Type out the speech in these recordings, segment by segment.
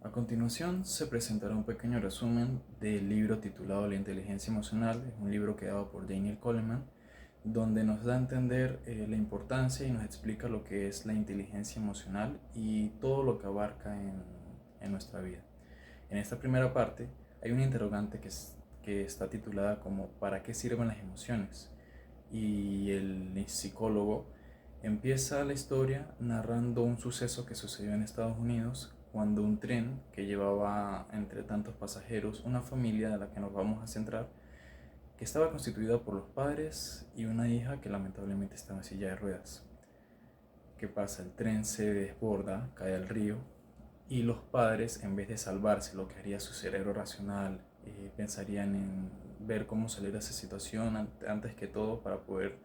A continuación se presentará un pequeño resumen del libro titulado La inteligencia emocional. Es un libro creado por Daniel Goleman, donde nos da a entender la importancia y nos explica lo que es la inteligencia emocional y todo lo que abarca en nuestra vida. En esta primera parte hay una interrogante que está titulada como ¿para qué sirven las emociones? Y el psicólogo empieza la historia narrando un suceso que sucedió en Estados Unidos cuando un tren que llevaba entre tantos pasajeros una familia de la que nos vamos a centrar, que estaba constituida por los padres y una hija que lamentablemente estaba en silla de ruedas. ¿Qué pasa? El tren se desborda, cae al río y los padres, en vez de salvarse, lo que haría su cerebro racional, pensarían en ver cómo salir de esa situación antes que todo para poder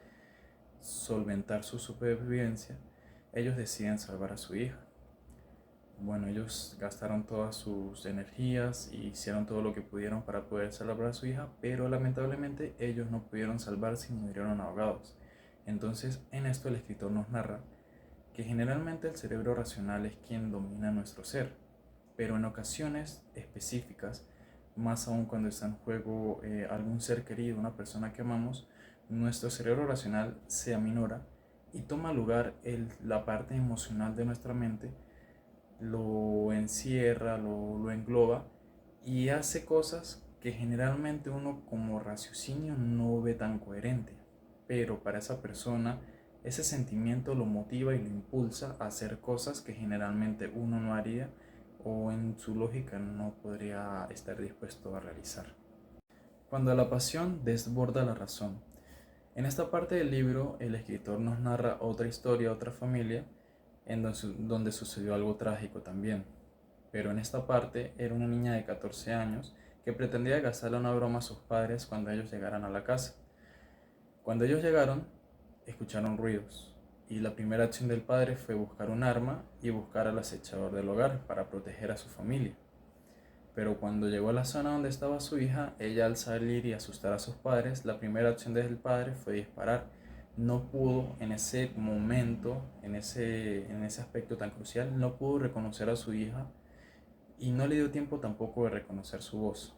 solventar su supervivencia. Ellos deciden salvar a su hija. Bueno, ellos gastaron todas sus energías y hicieron todo lo que pudieron para poder salvar a su hija, pero lamentablemente ellos no pudieron salvarse y murieron ahogados. Entonces, en esto el escritor nos narra que generalmente el cerebro racional es quien domina nuestro ser, pero en ocasiones específicas, más aún cuando está en juego algún ser querido, una persona que amamos, nuestro cerebro racional se aminora y toma lugar la parte emocional de nuestra mente, lo encierra, lo engloba y hace cosas que generalmente uno como raciocinio no ve tan coherente, pero para esa persona ese sentimiento lo motiva y lo impulsa a hacer cosas que generalmente uno no haría o en su lógica no podría estar dispuesto a realizar. Cuando la pasión desborda la razón. En esta parte del libro, el escritor nos narra otra historia, otra familia, donde sucedió algo trágico también. Pero en esta parte era una niña de 14 años que pretendía gastarle una broma a sus padres cuando ellos llegaran a la casa. Cuando ellos llegaron, escucharon ruidos y la primera acción del padre fue buscar un arma y buscar al acechador del hogar para proteger a su familia. Pero cuando llegó a la zona donde estaba su hija, ella al salir y asustar a sus padres, la primera acción del padre fue disparar. No pudo en ese momento, en ese aspecto tan crucial, no pudo reconocer a su hija y no le dio tiempo tampoco de reconocer su voz.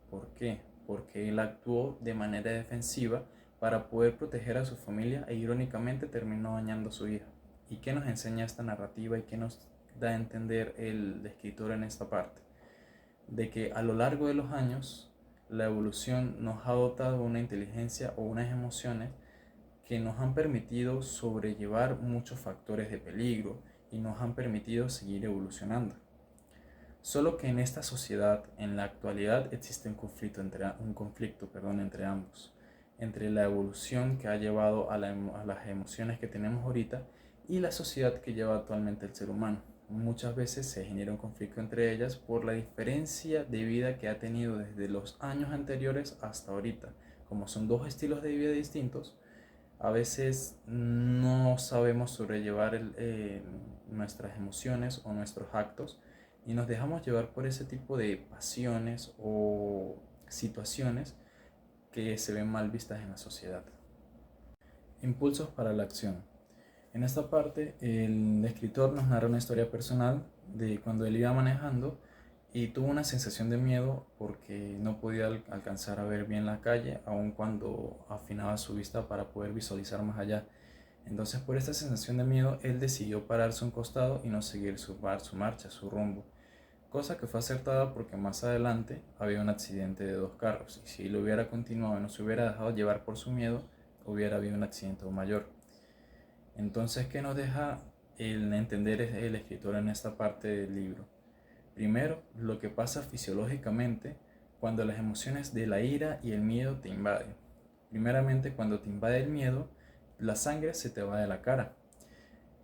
¿Por qué? Porque él actuó de manera defensiva para poder proteger a su familia e irónicamente terminó dañando a su hija. ¿Y qué nos enseña esta narrativa y qué nos da a entender el escritor en esta parte? De que a lo largo de los años la evolución nos ha dotado una inteligencia o unas emociones que nos han permitido sobrellevar muchos factores de peligro y nos han permitido seguir evolucionando. Solo que en esta sociedad, en la actualidad, existe un conflicto entre ambos, entre la evolución que ha llevado a las emociones que tenemos ahorita y la sociedad que lleva actualmente el ser humano. Muchas veces se genera un conflicto entre ellas por la diferencia de vida que ha tenido desde los años anteriores hasta ahorita. Como son dos estilos de vida distintos, a veces no sabemos sobrellevar nuestras emociones o nuestros actos y nos dejamos llevar por ese tipo de pasiones o situaciones que se ven mal vistas en la sociedad. Impulsos para la acción. En esta parte, el escritor nos narra una historia personal de cuando él iba manejando y tuvo una sensación de miedo porque no podía alcanzar a ver bien la calle, aun cuando afinaba su vista para poder visualizar más allá. Entonces, por esta sensación de miedo, él decidió pararse a un costado y no seguir su marcha, su rumbo. Cosa que fue acertada porque más adelante había un accidente de dos carros y si él hubiera continuado y no se hubiera dejado llevar por su miedo, hubiera habido un accidente mayor. Entonces, ¿qué nos deja el entender el escritor en esta parte del libro? Primero, lo que pasa fisiológicamente cuando las emociones de la ira y el miedo te invaden. Primeramente, cuando te invade el miedo, la sangre se te va de la cara.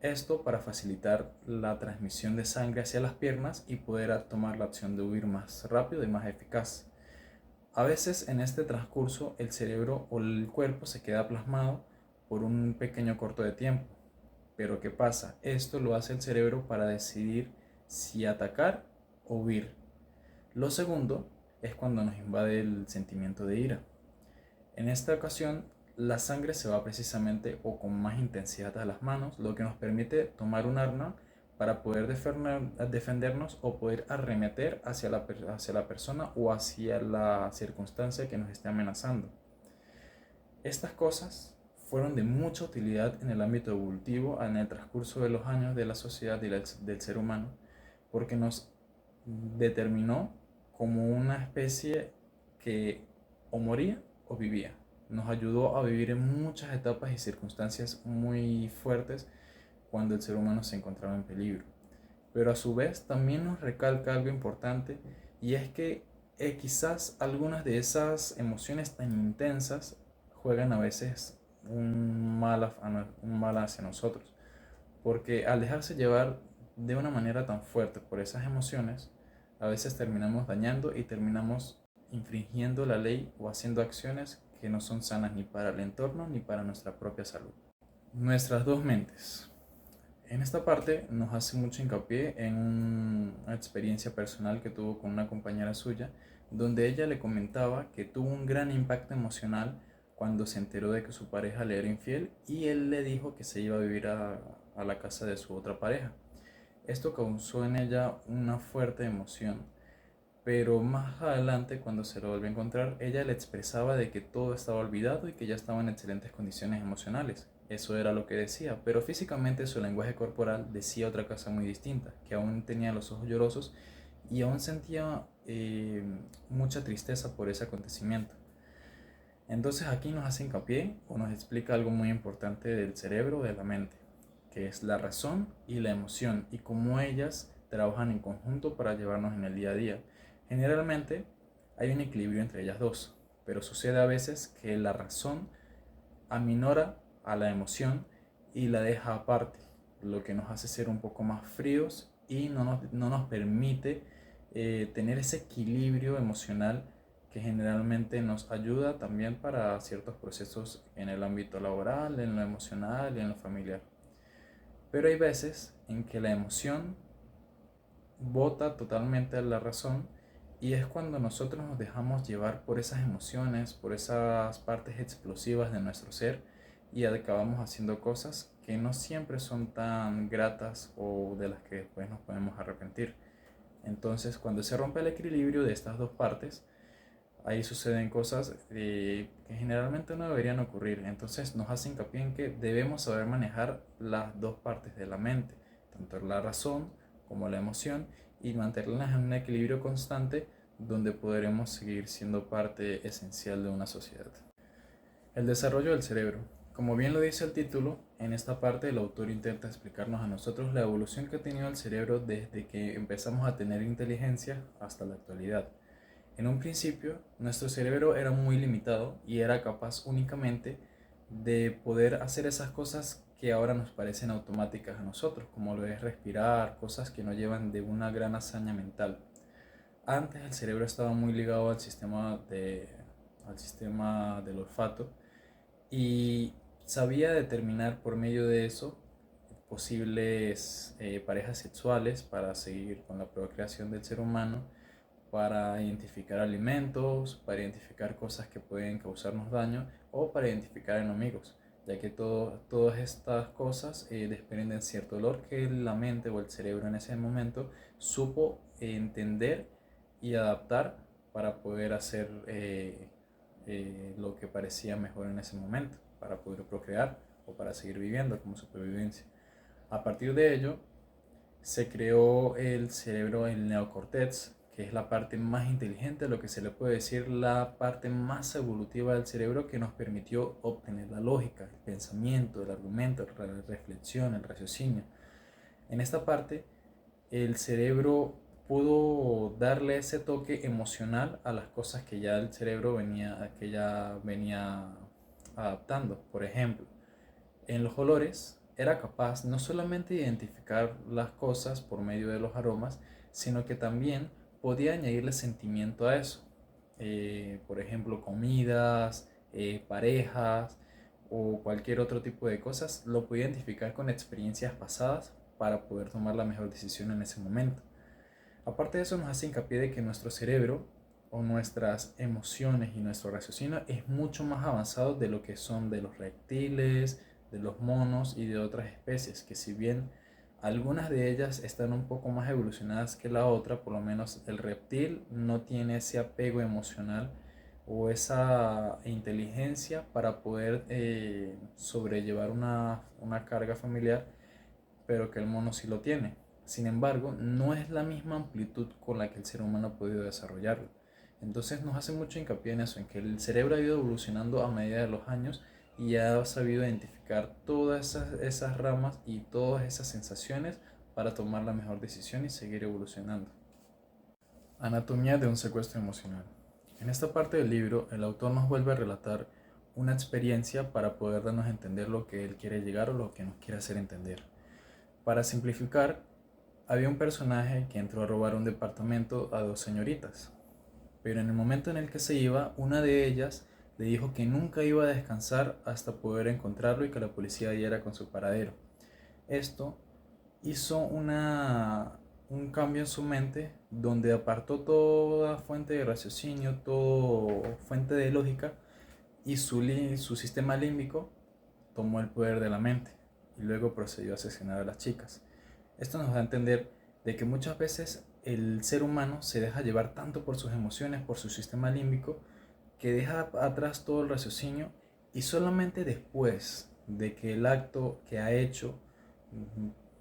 Esto para facilitar la transmisión de sangre hacia las piernas y poder tomar la acción de huir más rápido y más eficaz. A veces en este transcurso el cerebro o el cuerpo se queda plasmado por un pequeño corto de tiempo. Pero ¿qué pasa? Esto lo hace el cerebro para decidir si atacar o huir. Lo segundo es cuando nos invade el sentimiento de ira. En esta ocasión, la sangre se va precisamente o con más intensidad a las manos, lo que nos permite tomar un arma para poder defendernos o poder arremeter hacia la persona o hacia la circunstancia que nos esté amenazando. Estas cosas fueron de mucha utilidad en el ámbito evolutivo en el transcurso de los años de la sociedad y del ser humano, porque nos determinó como una especie que o moría o vivía. Nos ayudó a vivir en muchas etapas y circunstancias muy fuertes cuando el ser humano se encontraba en peligro. Pero a su vez también nos recalca algo importante, y es que quizás algunas de esas emociones tan intensas juegan a veces un mal hacia nosotros, porque al dejarse llevar de una manera tan fuerte por esas emociones, a veces terminamos dañando y terminamos infringiendo la ley o haciendo acciones que no son sanas ni para el entorno ni para nuestra propia salud. Nuestras dos mentes. En esta parte nos hace mucho hincapié en una experiencia personal que tuvo con una compañera suya, donde ella le comentaba que tuvo un gran impacto emocional cuando se enteró de que su pareja le era infiel y él le dijo que se iba a vivir a la casa de su otra pareja. Esto causó en ella una fuerte emoción, pero más adelante, cuando se lo volvió a encontrar, ella le expresaba de que todo estaba olvidado y que ya estaba en excelentes condiciones emocionales. Eso era lo que decía, pero físicamente su lenguaje corporal decía otra cosa muy distinta, que aún tenía los ojos llorosos y aún sentía mucha tristeza por ese acontecimiento. Entonces aquí nos hace hincapié o nos explica algo muy importante del cerebro, de la mente, que es la razón y la emoción y cómo ellas trabajan en conjunto para llevarnos en el día a día. Generalmente hay un equilibrio entre ellas dos, pero sucede a veces que la razón aminora a la emoción y la deja aparte, lo que nos hace ser un poco más fríos y no nos permite tener ese equilibrio emocional que generalmente nos ayuda también para ciertos procesos en el ámbito laboral, en lo emocional y en lo familiar. Pero hay veces en que la emoción bota totalmente a la razón, y es cuando nosotros nos dejamos llevar por esas emociones, por esas partes explosivas de nuestro ser, y acabamos haciendo cosas que no siempre son tan gratas o de las que después nos podemos arrepentir. Entonces, cuando se rompe el equilibrio de estas dos partes, ahí suceden cosas que generalmente no deberían ocurrir. Entonces nos hace hincapié en que debemos saber manejar las dos partes de la mente, tanto la razón como la emoción, y mantenerlas en un equilibrio constante donde podremos seguir siendo parte esencial de una sociedad. El desarrollo del cerebro. Como bien lo dice el título, en esta parte el autor intenta explicarnos a nosotros la evolución que ha tenido el cerebro desde que empezamos a tener inteligencia hasta la actualidad. En un principio, nuestro cerebro era muy limitado y era capaz únicamente de poder hacer esas cosas que ahora nos parecen automáticas a nosotros, como lo es respirar, cosas que no llevan de una gran hazaña mental. Antes el cerebro estaba muy ligado al sistema del olfato y sabía determinar por medio de eso posibles parejas sexuales para seguir con la procreación del ser humano, para identificar alimentos, para identificar cosas que pueden causarnos daño o para identificar enemigos, ya que todas estas cosas desprenden cierto olor que la mente o el cerebro en ese momento supo entender y adaptar para poder hacer lo que parecía mejor en ese momento, para poder procrear o para seguir viviendo como supervivencia. A partir de ello, se creó el cerebro, el neocortex, que es la parte más inteligente, lo que se le puede decir la parte más evolutiva del cerebro, que nos permitió obtener la lógica, el pensamiento, el argumento, la reflexión, el raciocinio. En esta parte, el cerebro pudo darle ese toque emocional a las cosas que ya el cerebro venía adaptando. Por ejemplo, en los olores era capaz no solamente de identificar las cosas por medio de los aromas, sino que también podía añadirle sentimiento a eso. Por ejemplo, comidas, parejas o cualquier otro tipo de cosas, lo podía identificar con experiencias pasadas para poder tomar la mejor decisión en ese momento. Aparte de eso, nos hace hincapié de que nuestro cerebro o nuestras emociones y nuestro raciocinio es mucho más avanzado de lo que son de los reptiles, de los monos y de otras especies, que si bien Algunas de ellas están un poco más evolucionadas que la otra, por lo menos el reptil no tiene ese apego emocional o esa inteligencia para poder sobrellevar una carga familiar, pero que el mono sí lo tiene. Sin embargo, no es la misma amplitud con la que el ser humano ha podido desarrollarlo. Entonces nos hace mucho hincapié en eso, en que el cerebro ha ido evolucionando a medida de los años y ha sabido identificar todas esas ramas y todas esas sensaciones para tomar la mejor decisión y seguir evolucionando. Anatomía de un secuestro emocional. En esta parte del libro, el autor nos vuelve a relatar una experiencia para poder darnos a entender lo que él quiere llegar o lo que nos quiere hacer entender. Para simplificar, había un personaje que entró a robar un departamento a dos señoritas, pero en el momento en el que se iba, una de ellas le dijo que nunca iba a descansar hasta poder encontrarlo y que la policía diera con su paradero. Esto hizo un cambio en su mente donde apartó toda fuente de raciocinio, toda fuente de lógica y su sistema límbico tomó el poder de la mente y luego procedió a asesinar a las chicas. Esto nos da a entender de que muchas veces el ser humano se deja llevar tanto por sus emociones, por su sistema límbico, que deja atrás todo el raciocinio y solamente después de que el acto que ha hecho,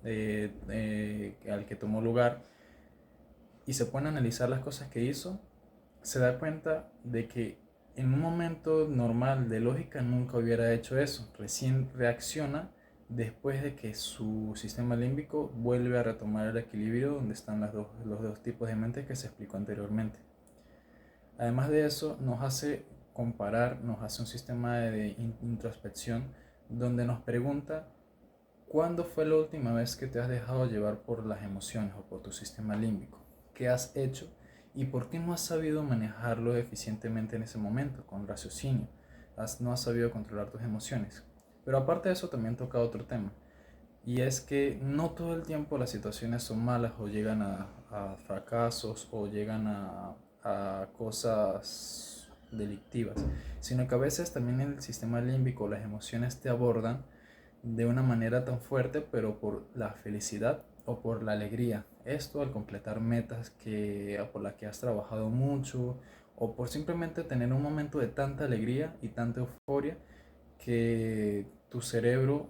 al que tomó lugar, y se pone a analizar las cosas que hizo, se da cuenta de que en un momento normal de lógica nunca hubiera hecho eso. Recién reacciona después de que su sistema límbico vuelve a retomar el equilibrio donde están los dos tipos de mente que se explicó anteriormente. Además de eso, nos hace comparar, nos hace un sistema de introspección donde nos pregunta ¿cuándo fue la última vez que te has dejado llevar por las emociones o por tu sistema límbico? ¿Qué has hecho y por qué no has sabido manejarlo eficientemente en ese momento, con raciocinio? No has sabido controlar tus emociones. Pero aparte de eso también toca otro tema, y es que no todo el tiempo las situaciones son malas o llegan a fracasos o llegan a cosas delictivas, sino que a veces también el sistema límbico, las emociones te abordan de una manera tan fuerte, pero por la felicidad o por la alegría. Esto al completar metas por las que has trabajado mucho o por simplemente tener un momento de tanta alegría y tanta euforia que tu cerebro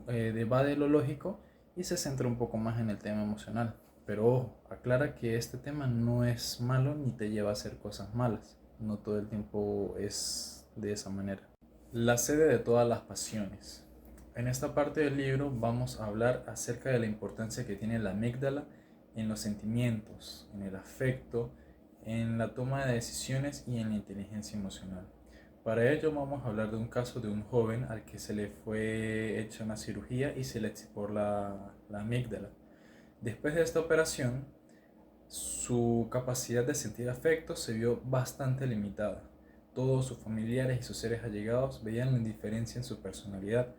evade lo lógico y se centra un poco más en el tema emocional. Pero ojo, aclara que este tema no es malo ni te lleva a hacer cosas malas. No todo el tiempo es de esa manera. La sede de todas las pasiones. En esta parte del libro vamos a hablar acerca de la importancia que tiene la amígdala en los sentimientos, en el afecto, en la toma de decisiones y en la inteligencia emocional. Para ello vamos a hablar de un caso de un joven al que se le fue hecha una cirugía y se le extirpó la amígdala. Después de esta operación, su capacidad de sentir afecto se vio bastante limitada. Todos sus familiares y sus seres allegados veían la indiferencia en su personalidad,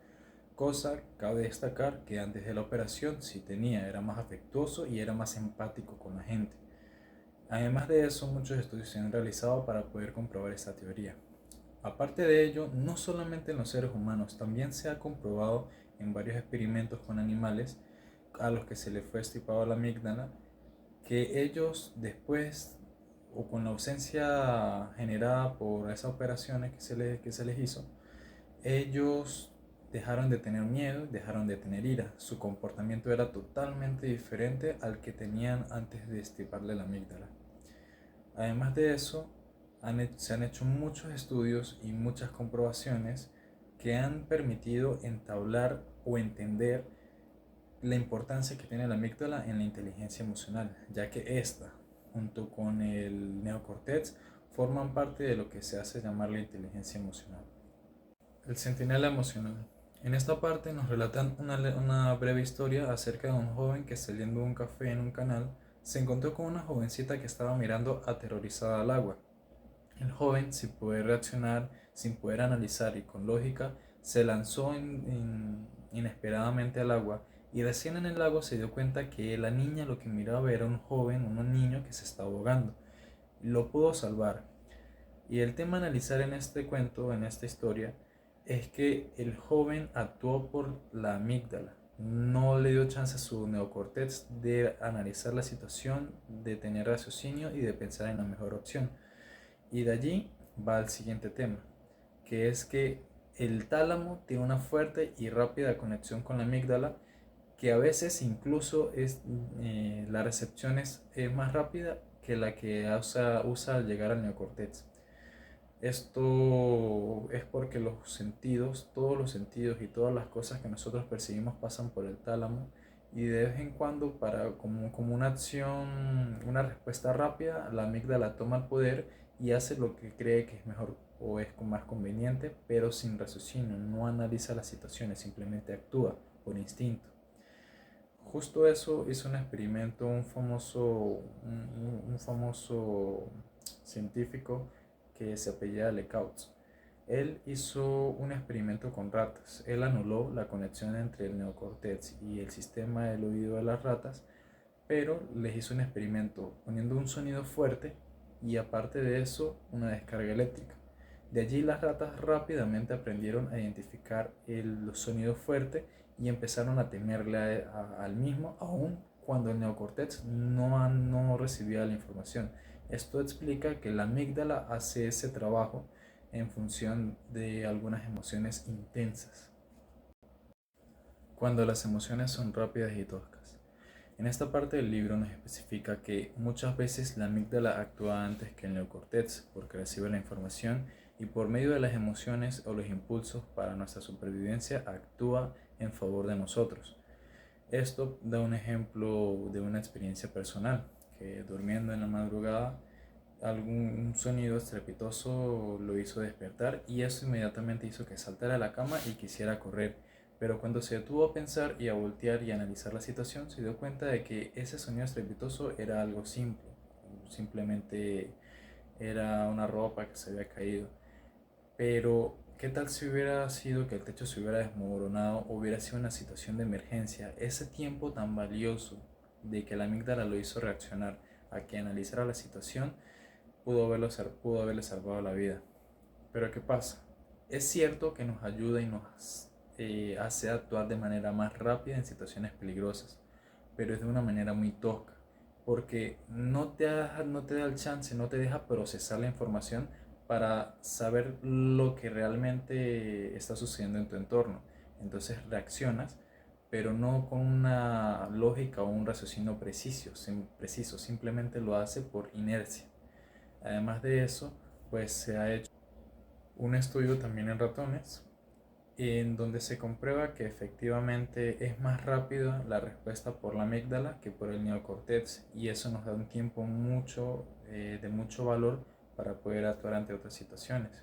cosa cabe destacar que antes de la operación sí era más afectuoso y era más empático con la gente. Además de eso, muchos estudios se han realizado para poder comprobar esta teoría. Aparte de ello, no solamente en los seres humanos, también se ha comprobado en varios experimentos con animales a los que se les fue extirpado la amígdala, que ellos después o con la ausencia generada por esas operaciones que se les hizo, ellos dejaron de tener miedo, dejaron de tener ira. Su comportamiento era totalmente diferente al que tenían antes de extirparle la amígdala. Además de eso, se han hecho muchos estudios y muchas comprobaciones que han permitido entablar o entender la importancia que tiene la amígdala en la inteligencia emocional, ya que esta, junto con el neocortex, forman parte de lo que se hace llamar la inteligencia emocional. El centinela emocional. En esta parte nos relatan una breve historia acerca de un joven que, saliendo de un café en un canal, se encontró con una jovencita que estaba mirando aterrorizada al agua. El joven, sin poder reaccionar, sin poder analizar y con lógica, se lanzó inesperadamente al agua, y recién en el lago se dio cuenta que la niña lo que miraba era un joven, un niño que se estaba ahogando. Lo pudo salvar. Y el tema a analizar en este cuento, en esta historia, es que el joven actuó por la amígdala. no le dio chance a su neocortex de analizar la situación, de tener raciocinio y de pensar en la mejor opción. Y de allí va al siguiente tema, que es que el tálamo tiene una fuerte y rápida conexión con la amígdala, que a veces incluso la recepción es más rápida que la que usa al llegar al neocortex. Esto es porque los sentidos, todos los sentidos y todas las cosas que nosotros percibimos pasan por el tálamo, y de vez en cuando, como una acción, una respuesta rápida, la amígdala toma el poder y hace lo que cree que es mejor o es más conveniente, pero sin raciocinio, no analiza las situaciones, simplemente actúa por instinto. Justo eso hizo un experimento un famoso científico que se apellida Lecautz. Él hizo un experimento con ratas. Él anuló la conexión entre el neocortex y el sistema del oído de las ratas, pero les hizo un experimento poniendo un sonido fuerte y, aparte de eso, una descarga eléctrica. De allí las ratas rápidamente aprendieron a identificar el sonido fuerte y empezaron a temerle al mismo, aun cuando el neocortex no recibía la información. Esto explica que la amígdala hace ese trabajo en función de algunas emociones intensas, cuando las emociones son rápidas y toscas. En esta parte del libro nos especifica que muchas veces la amígdala actúa antes que el neocortex, porque recibe la información y, por medio de las emociones o los impulsos para nuestra supervivencia, actúa en favor de nosotros. Esto da un ejemplo de una experiencia personal, que durmiendo en la madrugada algún sonido estrepitoso lo hizo despertar, y eso inmediatamente hizo que saltara de la cama y quisiera correr. Pero cuando se detuvo a pensar y a voltear y a analizar la situación, se dio cuenta de que ese sonido estrepitoso era algo simple, simplemente era una ropa que se había caído. Pero, ¿qué tal si hubiera sido que el techo se hubiera desmoronado o hubiera sido una situación de emergencia? Ese tiempo tan valioso de que la amígdala lo hizo reaccionar a que analizara la situación pudo haberle salvado la vida. Pero ¿qué pasa? Es cierto que nos ayuda y nos hace actuar de manera más rápida en situaciones peligrosas, pero es de una manera muy tosca, porque no te da el chance, no te deja procesar la información para saber lo que realmente está sucediendo en tu entorno. Entonces reaccionas, pero no con una lógica o un raciocinio preciso, simplemente lo hace por inercia. Además de eso, pues se ha hecho un estudio también en ratones, en donde se comprueba que efectivamente es más rápida la respuesta por la amígdala que por el neocortex, y eso nos da un tiempo de mucho valor para poder actuar ante otras situaciones.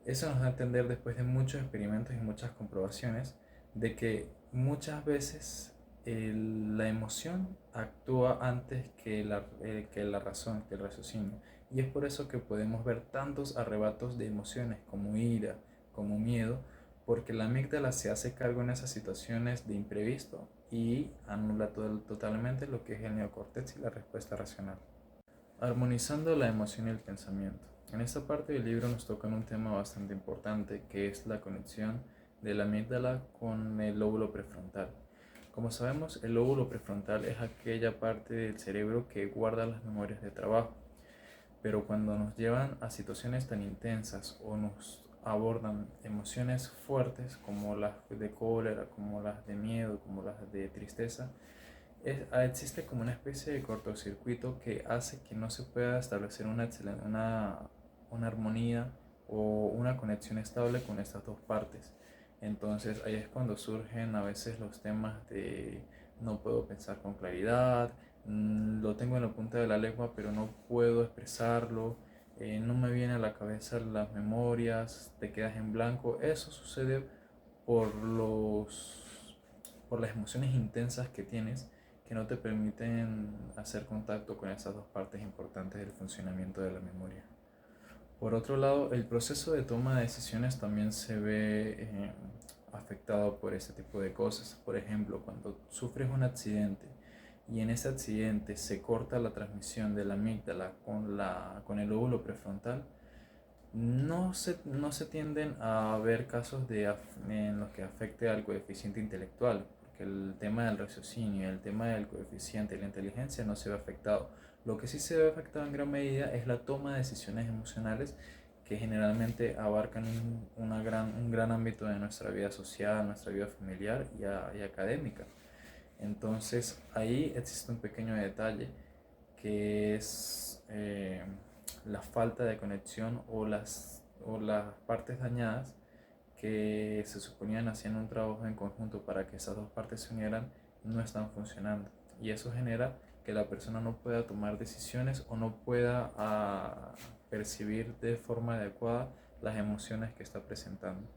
Eso nos da a entender, después de muchos experimentos y muchas comprobaciones, de que muchas veces la emoción actúa antes que la razón, que el raciocinio. Y es por eso que podemos ver tantos arrebatos de emociones como ira, como miedo, porque la amígdala se hace cargo en esas situaciones de imprevisto y anula totalmente lo que es el neocortex y la respuesta racional. Armonizando la emoción y el pensamiento. En esta parte del libro nos toca un tema bastante importante, que es la conexión de la amígdala con el lóbulo prefrontal. Como sabemos, el lóbulo prefrontal es aquella parte del cerebro que guarda las memorias de trabajo, pero cuando nos llevan a situaciones tan intensas o nos abordan emociones fuertes como las de cólera, como las de miedo, como las de tristeza, existe como una especie de cortocircuito que hace que no se pueda establecer una armonía o una conexión estable con estas dos partes. Entonces ahí es cuando surgen a veces los temas de no puedo pensar con claridad, lo tengo en la punta de la lengua pero no puedo expresarlo, no me viene a la cabeza las memorias, te quedas en blanco. Eso sucede por por las emociones intensas que tienes, que no te permiten hacer contacto con esas dos partes importantes del funcionamiento de la memoria. Por otro lado, el proceso de toma de decisiones también se ve afectado por este tipo de cosas. Por ejemplo, cuando sufres un accidente y en ese accidente se corta la transmisión de la amígdala con el lóbulo prefrontal, no se tienden a ver casos en los que afecte al coeficiente intelectual, porque el tema del raciocinio, el tema del coeficiente y la inteligencia no se ve afectado. Lo que sí se ve afectado en gran medida es la toma de decisiones emocionales que generalmente abarcan un gran ámbito de nuestra vida social, nuestra vida familiar y académica. Entonces ahí existe un pequeño detalle que es la falta de conexión o las partes dañadas que se suponían haciendo un trabajo en conjunto para que esas dos partes se unieran no están funcionando, y eso genera que la persona no pueda tomar decisiones o no pueda percibir de forma adecuada las emociones que está presentando.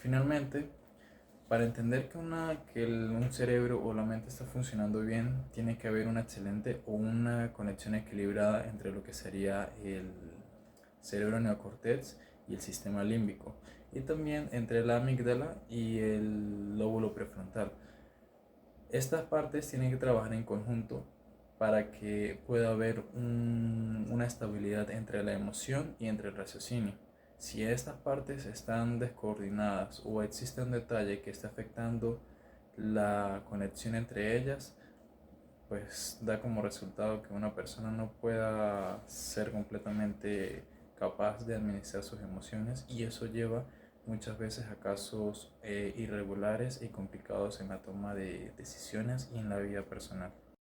Finalmente, para entender que un cerebro o la mente está funcionando bien, tiene que haber una excelente o una conexión equilibrada entre lo que sería el cerebro neocortex y el sistema límbico, y también entre la amígdala y el lóbulo prefrontal. Estas partes tienen que trabajar en conjunto para que pueda haber una estabilidad entre la emoción y entre el raciocinio. Si estas partes están descoordinadas o existe un detalle que está afectando la conexión entre ellas, pues da como resultado que una persona no pueda ser completamente capaz de administrar sus emociones, y eso lleva muchas veces a casos irregulares y complicados en la toma de decisiones y en la vida personal.